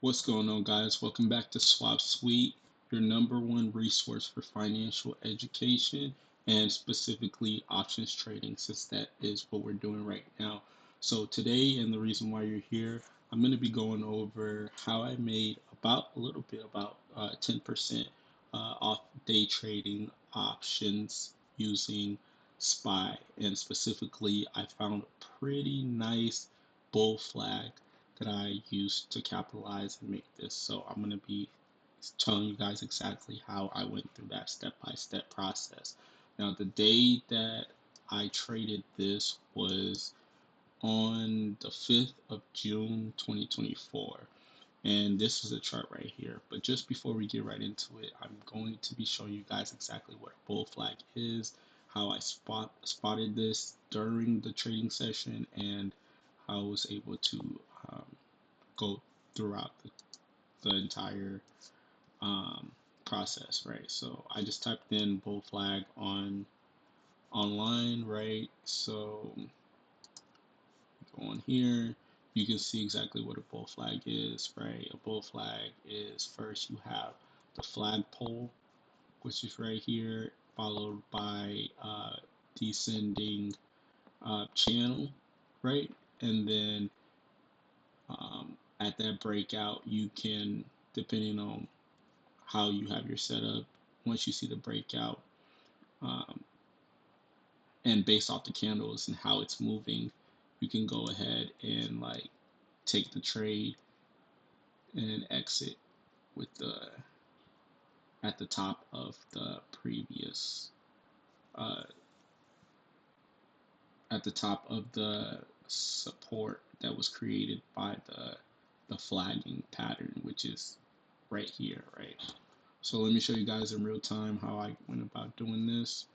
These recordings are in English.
What's going on, guys? Welcome back to Swap Suite, your number one resource for financial education and specifically options trading, since that is what we're doing right now. So, today, and the reason why you're here, I'm going to be going over how I made about a little bit about 10% off day trading options using SPY. And specifically, I found a pretty nice bull flag that I used to capitalize and make this. So I'm going to be telling you guys exactly how I went through that step by step process. Now, the day that I traded this was on the 5th of June 2024. And this is a chart right here. But just before we get right into it, I'm going to be showing you guys exactly what a bull flag is, how I spotted this during the trading session, and how I was able to um, go throughout the entire um, process, right? So I just typed in bull flag on online, right? So go on here, you can see exactly what a bull flag is, right? A bull flag is first you have the flagpole, which is right here, followed by descending channel, right? And then at that breakout, you can, depending on how you have your setup, once you see the breakout, um, and based off the candles and how it's moving, you can go ahead and like take the trade and exit with the at the top of the previous uh, at the top of the support that was created by the flagging pattern, which is right here, right? So let me show you guys in real time how I went about doing this.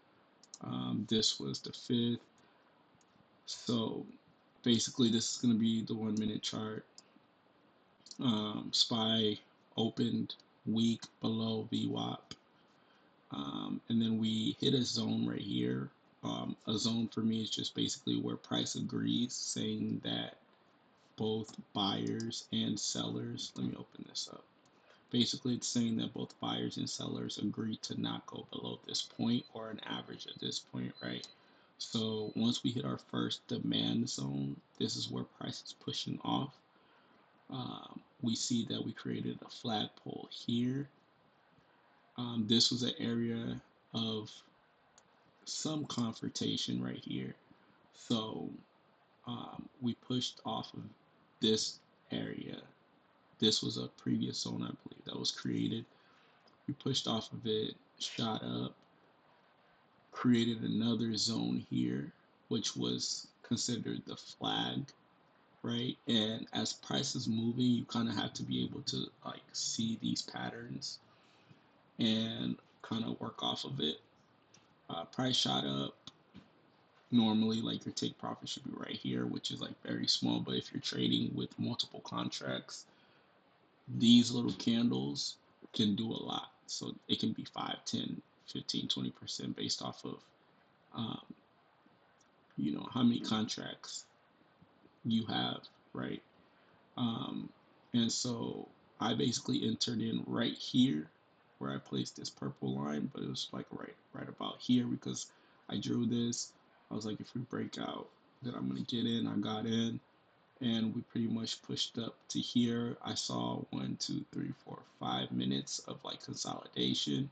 This was the 5th. So basically, this is going to be the 1 minute chart. SPY opened weak below VWAP. And then we hit a zone right here. A zone for me is just basically where price agrees, saying that both buyers and sellers, let me open this up. Basically, it's saying that both buyers and sellers agree to not go below this point or an average at this point, right? So once we hit our first demand zone, this is where price is pushing off. We see that we created a flagpole here. This was an area of some confrontation right here. So we pushed off of this area. This was a previous zone, I believe, that was created. We pushed off of it, shot up, created another zone here, which was considered the flag, right? And as price is moving, you kind of have to be able to like see these patterns and kind of work off of it. Price shot up. Normally, like your take profit should be right here, which is like very small. But if you're trading with multiple contracts, these little candles can do a lot. So it can be 5, 10, 15, 20% based off of um, how many contracts you have, right? Um, and so I basically entered in right here where I placed this purple line, but it was like right about here because I drew this. I was like, if we break out, then I'm gonna get in. I got in, and we pretty much pushed up to here. I saw 1, 2, 3, 4, 5 minutes of like consolidation.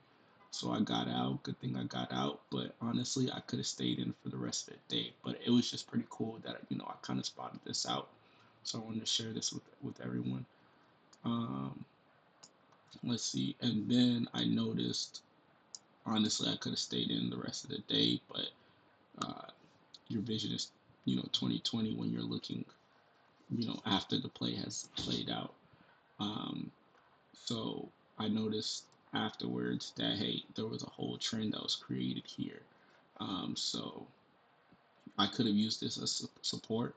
So I got out. Good thing I got out. But honestly, I could have stayed in for the rest of the day. But it was just pretty cool that I kind of spotted this out. So I wanted to share this with everyone. Um, let's see. And then I noticed, honestly, I could have stayed in the rest of the day, but uh, your vision is 2020 when you're looking after the play has played out. Um, so I noticed afterwards that hey, there was a whole trend that was created here. So I could have used this as support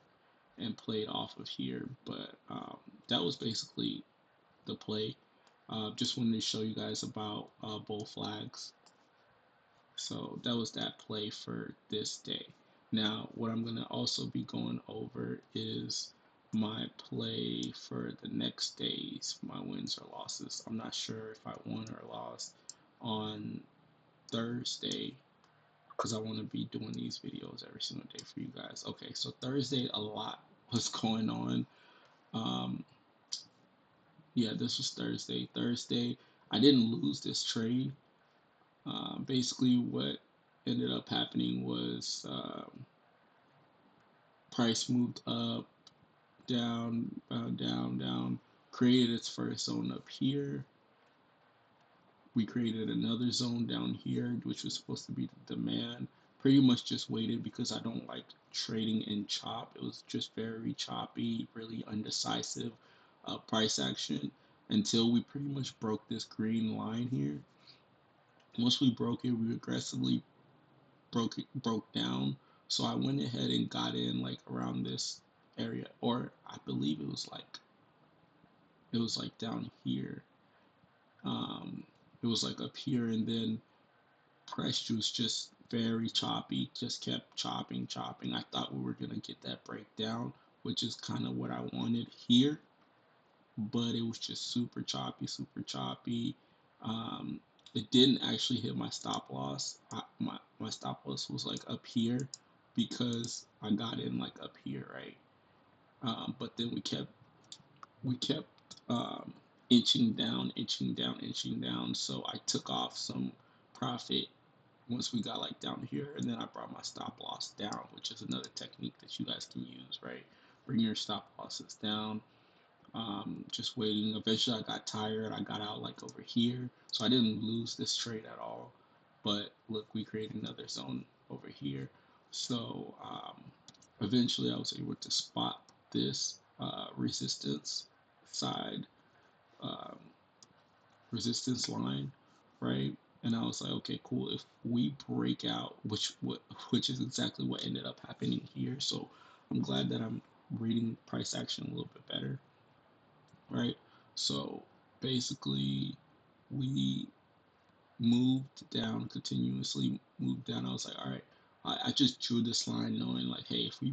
and played off of here, but that was basically the play. Just wanted to show you guys about bull flags. So that was that play for this day. Now, what I'm going to also be going over is my play for the next days, my wins or losses. I'm not sure if I won or lost on Thursday because I want to be doing these videos every single day for you guys. Okay, so Thursday, a lot was going on. Um, yeah, this was Thursday. Thursday, I didn't lose this trade. Basically, what ended up happening was price moved up, down, down, down, created its first zone up here. We created another zone down here, which was supposed to be the demand. Pretty much just waited because I don't like trading in chop. It was just very choppy, really undecisive price action until we pretty much broke this green line here. Once we broke it, we aggressively broke down. So I went ahead and got in like around this area, or I believe it was like down here. Um, it was like up here, and then price was just very choppy. Just kept chopping, chopping. I thought we were gonna get that breakdown, which is kind of what I wanted here, but it was just super choppy, super choppy. Um, it didn't actually hit my stop loss. My stop loss was like up here because I got in like up here, right? But then we kept um, inching down, inching down, inching down. So I took off some profit once we got like down here, and then I brought my stop loss down, which is another technique that you guys can use, right? Bring your stop losses down. Just waiting. Eventually, I got tired. I got out like over here, so I didn't lose this trade at all. But look, we created another zone over here. So eventually, I was able to spot this resistance side, um, resistance line, right? And I was like, okay, cool. If we break out, which is exactly what ended up happening here. So I'm glad that I'm reading price action a little bit better, right? So basically, we moved down continuously, moved down. I was like, all right, I just drew this line knowing like, hey, if we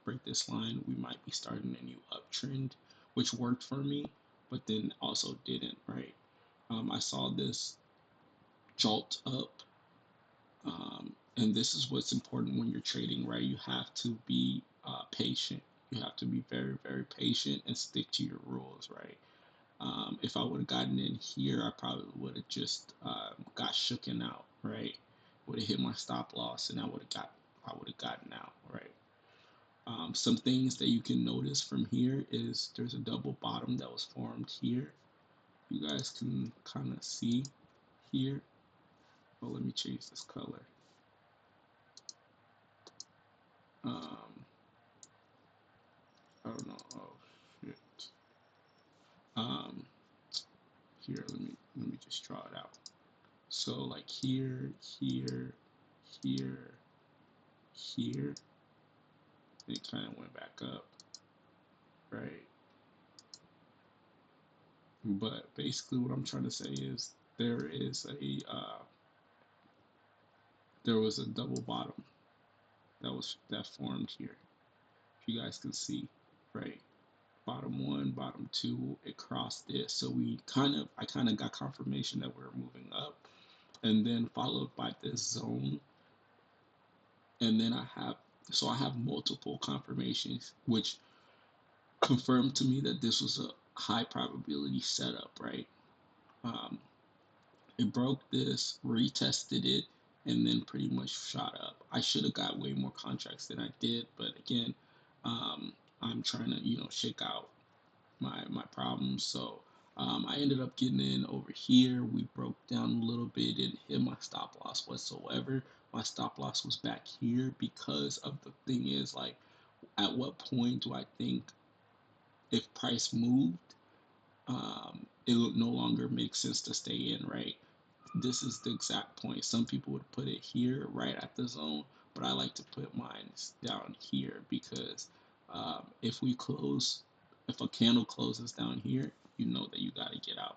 break this line, we might be starting a new uptrend, which worked for me, but then also didn't, right? I saw this jolt up, and this is what's important when you're trading, right? You have to be patient. You have to be very, very patient and stick to your rules, right? If I would have gotten in here, I probably would have just got shooken out, right? Would have hit my stop loss, and I would have gotten out, right? Some things that you can notice from here is there's a double bottom that was formed here. You guys can kind of see here. Well, let me change this color. Um, I don't know. Oh shit. Um, Here, let me just draw it out. So like here, here, here, here, it kind of went back up, right? But basically, what I'm trying to say is there is there was a double bottom that formed here. If you guys can see, right? Bottom one, bottom two, it crossed this. So I kind of got confirmation that we're moving up, and then followed by this zone, and then I have multiple confirmations, which confirmed to me that this was a high probability setup, right? Um, it broke this, retested it, and then pretty much shot up. I should have got way more contracts than I did, but again, um, I'm trying to shake out my problems. So I ended up getting in over here. We broke down a little bit, didn't hit my stop loss whatsoever. My stop loss was back here because of the thing is like, at what point do I think if price moved, it would no longer make sense to stay in, right? This is the exact point. Some people would put it here, right at the zone, but I like to put mine down here because if a candle closes down here, you know that you got to get out.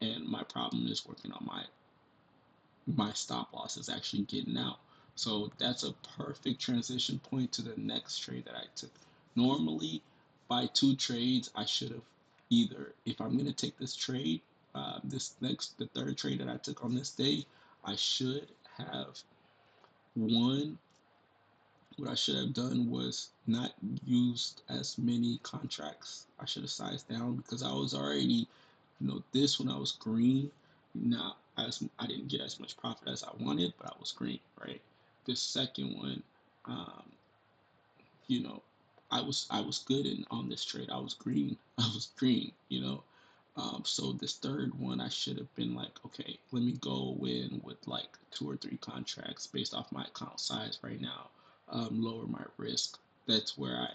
And my problem is working on my stop loss is actually getting out. So that's a perfect transition point to the next trade that I took. Normally, by two trades, I should have either, if I'm going to take this trade, the third trade that I took on this day, I should have one. What I should have done was not used as many contracts. I should have sized down because I was already, this when I was green. Now, as I didn't get as much profit as I wanted, but I was green, right? This second one, um, you know, I was good in on this trade. I was green. I was green. So this third one, I should have been like, okay, let me go in with like two or three contracts based off my account size right now, lower my risk. That's where I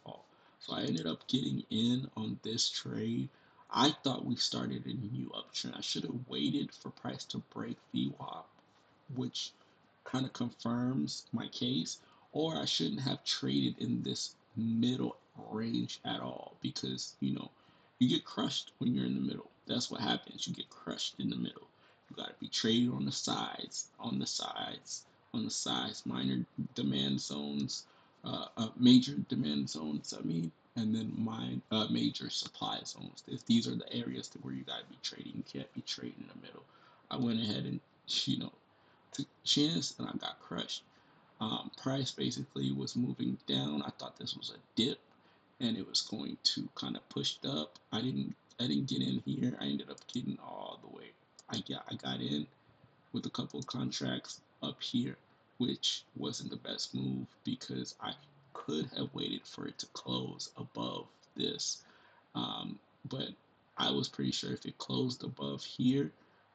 fall. So I ended up getting in on this trade. I thought we started a new uptrend. I should have waited for price to break VWAP, which kind of confirms my case, or I shouldn't have traded in this middle range at all because, you get crushed when you're in the middle. That's what happens. You get crushed in the middle. You got to be traded on the sides, on the sides, minor demand zones, major demand zones, and then major supply zones. These are the areas where you got to be trading. You can't be trading in the middle. I went ahead and, you know, took a chance and I got crushed. Price basically was moving down. I thought this was a dip and it was going to kind of push up. I didn't get in here. I ended up getting all the way. I got in with a couple of contracts up here, which wasn't the best move because I could have waited for it to close above this. Um, but I was pretty sure if it closed above here,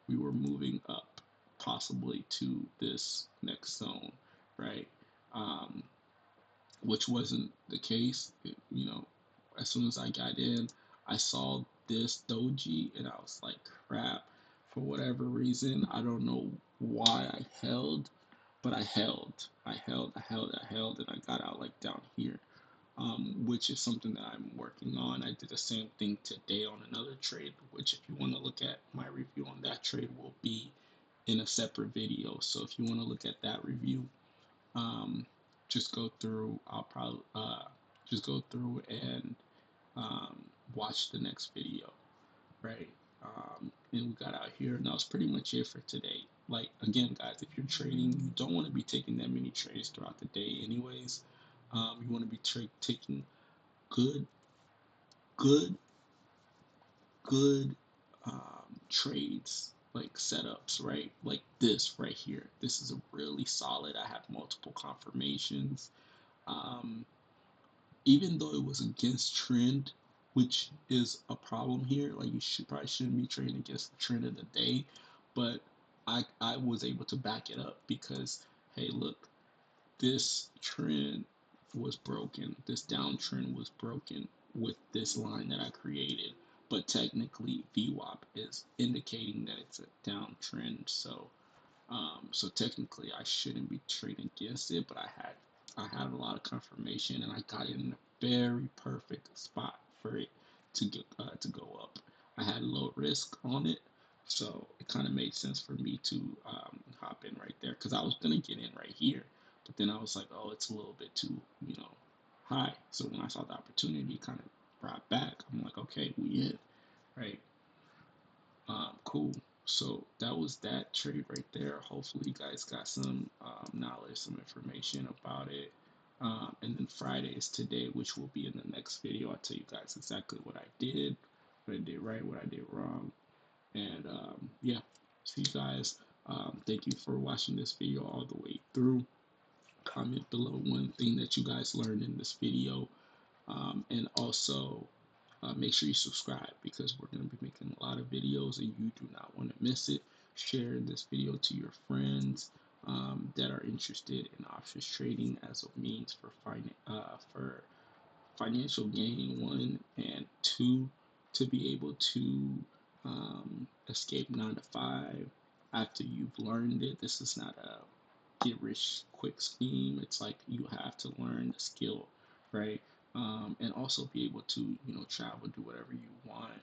we were moving up, possibly to this next zone, right? Um, which wasn't the case. As soon as I got in, I saw this doji and I was like, crap. For whatever reason, I don't know why I held, but I held. And I got out like down here, which is something that I'm working on. I did the same thing today on another trade, which if you want to look at my review on that trade will be in a separate video. So if you want to look at that review, um, just go through. I'll probably just go through and um, watch the next video, right? And we got out here, and that was pretty much it for today. Like again, guys, if you're trading, you don't want to be taking that many trades throughout the day, anyways. You want to be taking good, good, good trades, like setups, right? Like this right here. This is a really solid. I have multiple confirmations. Um, Even though it was against trend, which is a problem here. Like you should probably shouldn't be trading against the trend of the day, but I was able to back it up because hey, look, this trend was broken. This downtrend was broken with this line that I created. But technically, VWAP is indicating that it's a downtrend. So technically, I shouldn't be trading against it, but I had a lot of confirmation, and I got it in a very perfect spot for it to go up. I had low risk on it, so it kind of made sense for me to hop in right there because I was gonna get in right here, but then I was like, oh, it's a little bit too high. So when I saw the opportunity, kind of brought back. I'm like, okay, we in, right? Cool. So that was that trade right there. Hopefully, you guys got some knowledge, some information about it. And then Friday is today, which will be in the next video. I'll tell you guys exactly what I did right, what I did wrong. And yeah, see you guys. Thank you for watching this video all the way through. Comment below one thing that you guys learned in this video. And also, make sure you subscribe because we're going to be making a lot of videos and you do not want to miss it. Share this video to your friends that are interested in options trading as a means for financial gain, one, and two, to be able to escape 9 to 5 after you've learned it. This is not a get rich quick scheme. It's like you have to learn the skill, right? And also be able to travel, do whatever you want,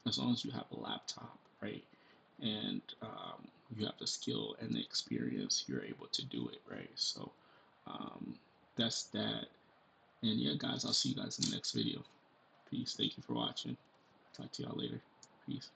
as long as you have a laptop, right? And you have the skill and the experience, you're able to do it, right? So um, that's that. And yeah, guys, I'll see you guys in the next video. Peace. Thank you for watching. Talk to y'all later. Peace.